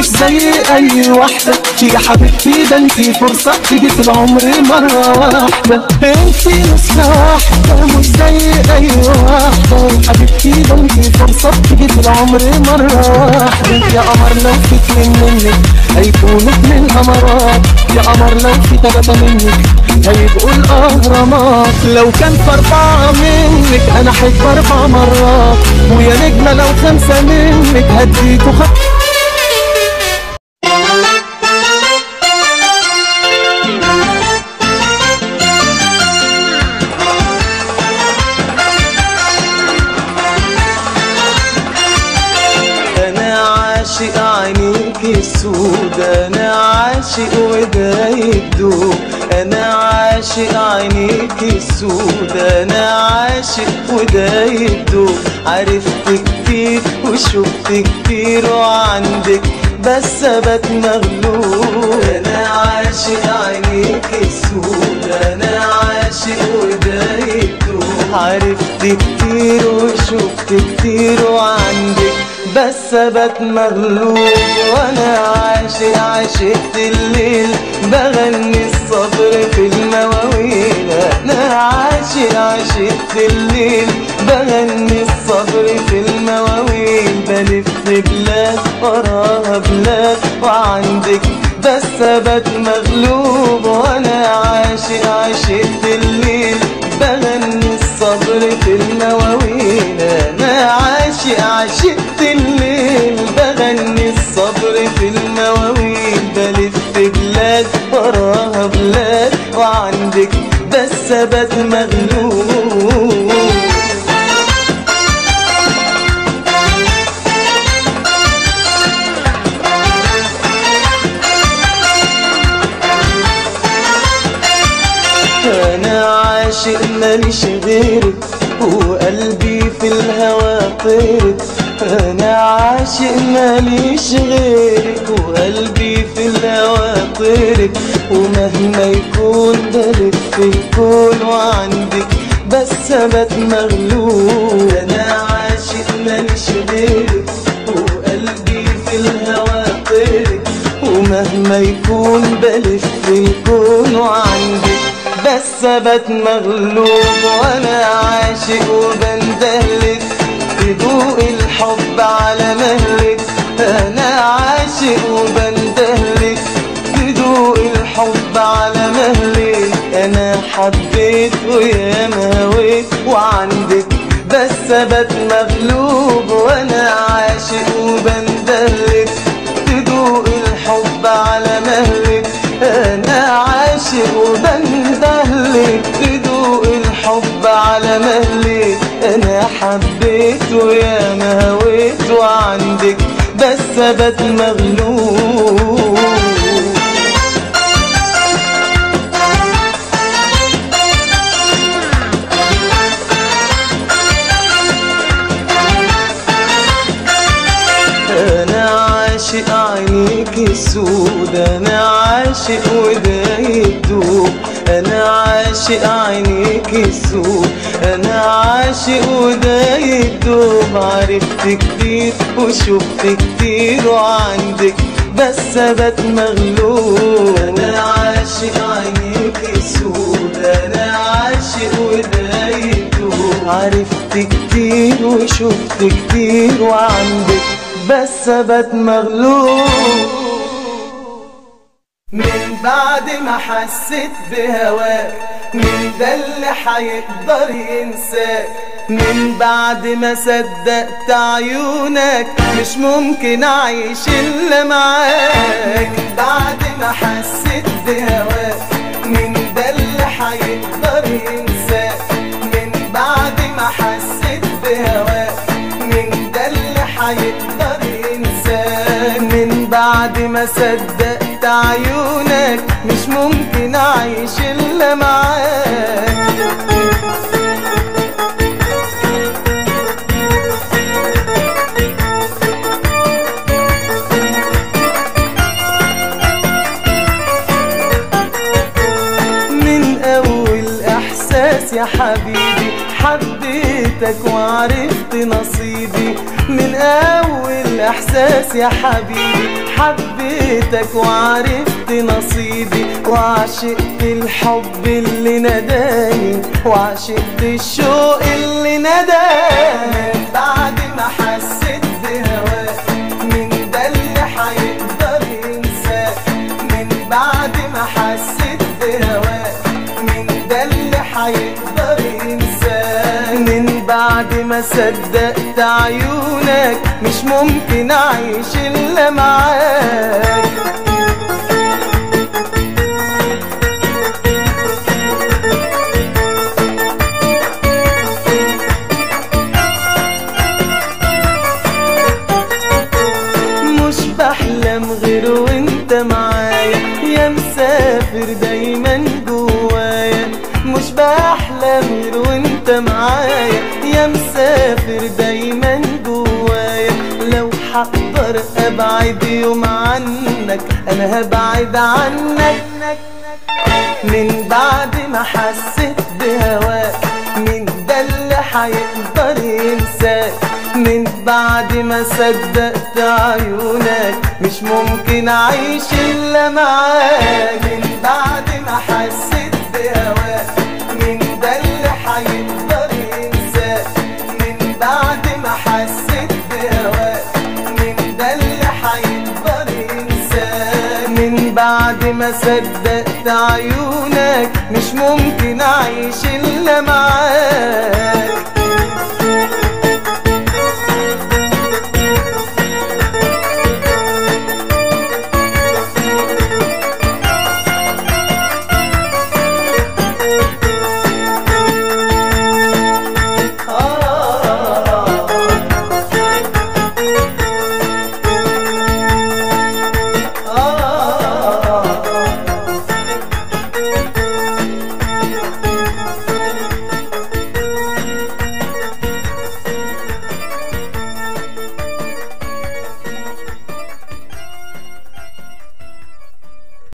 مش زي اي واحدة يا حبيبتي، ده انتي فرصة تيجي في العمر مرة واحدة. انتي نسخة واحدة مش زي اي واحدة يا حبيبتي، ده انتي فرصة تيجي في العمر مرة واحدة. يا قمر لو في اتنين منك هيكونوا اتنين قمرات، يا قمر لو في تلاتة منك هيبقوا الاهرامات. لو كان في 4 منك انا احب 4 مرات، ويا نجمة لو 5 منك هديكوا عاشق عينيك السود، انا عاشق وده يدوب. انا عاشق عينيك السود، انا عاشق وده يدوب. عرفت كتير وشفت كتير وعندك بس ابات مغلوب. انا عاشق عينيك السود، انا عاشق وده يدوب. عرفت كتير وشفت كتير وعندك بس ابات مغلوب. وانا عاشق عشقت الليل بغني الصبر في المواويل. انا عاشق عشقت الليل بغني الصبر في المواويل. بلف بلاد وراها بلاد وعندك بس ابات مغلوب. وانا عاشق عشقت الليل بغني الصبر في المواويل. انا عاشق عشقت الليل بغني الصبر في المواويل. بلف بلاد وراها بلاد وعندك بس ابات مغلوب. انا عاشق ماليش غيرك وقلبي في الهوى طيرك. انا عاشق ماليش غيرك وقلبي في الهوى طيرك. ومهما يكون بلف الكون وعندك بس ابات مغلوب. انا عاشق ماليش غيرك وقلبي في الهوى طيرك. ومهما يكون بلف الكون وعندك بس ابات مغلوب. وانا عاشق وبندهلك تدوق الحب على مهلك. انا عاشق وبندهلك تدوق الحب على مهلك. انا حبيت ويا ما هويت وعندك بس ابات مغلوب. وانا عاشق وبندهلك تدوق الحب على مهلك. انا عاشق وبندهلك تدوق الحب على مهلك. انا حبيت ويا ما هويت وعندك بس ابات مغلوب. انا عاشق عينيك السود، انا عاشق وده يدوب. انا عاشق عينيك السود، انا عاشق وده يدوب. عرفت كتير وشفت كتير وعندك بس ابات مغلوب. انا عاشق عينيك السود، انا عاشق وده يدوب. عرفت كتير وشفت كتير وعندك بس ابات مغلوب. من بعد ما حسيت بهواك مين ده اللي حيقدر ينساك؟ من بعد ما صدقت عيونك مش ممكن اعيش الا معاك. من بعد ما حسيت بهواك مين ده اللي حيقدر ينساك؟ من بعد ما حسيت بهواك مين ده اللي حيقدر ينساك؟ من بعد ما صدقت عيونك مش ممكن اعيش الا معاك. من اول احساس يا حبيبي حبيتك وعرفت نصيبي من اول احساس يا حبيبي. حبيتك وعرفت نصيبي، وعشقت الحب اللي نداني، وعشقت الشوق اللي نداني. بعد ما حسيت بهواك، مين ده اللي حيقدر ينساك؟ من بعد ما حسيت بهواك، مين ده اللي حيقدر ينساك؟ من بعد ما صدقت عيونك، مش ممكن اعيش الا معاك. مش بحلم غير وانت معايا، يا مسافر دايما جوايا. مش بحلم غير وانت معايا، يا مسافر دايما جوايا. لو حقدر ابعد يوم عنك، انا هبعد عنك. من بعد ما حسيت بهواك، مين ده اللي حيقدر ينساك؟ من بعد ما صدقت عيونك، مش ممكن اعيش الا معاك. من بعد ما حسيت بهواك، مين ده اللي حيقدر ينساك؟ من بعد ما حسيت بهواك، مين ده اللي حيقدر ينساك؟ من بعد ما صدقت عيونك، مش ممكن اعيش الا معاك.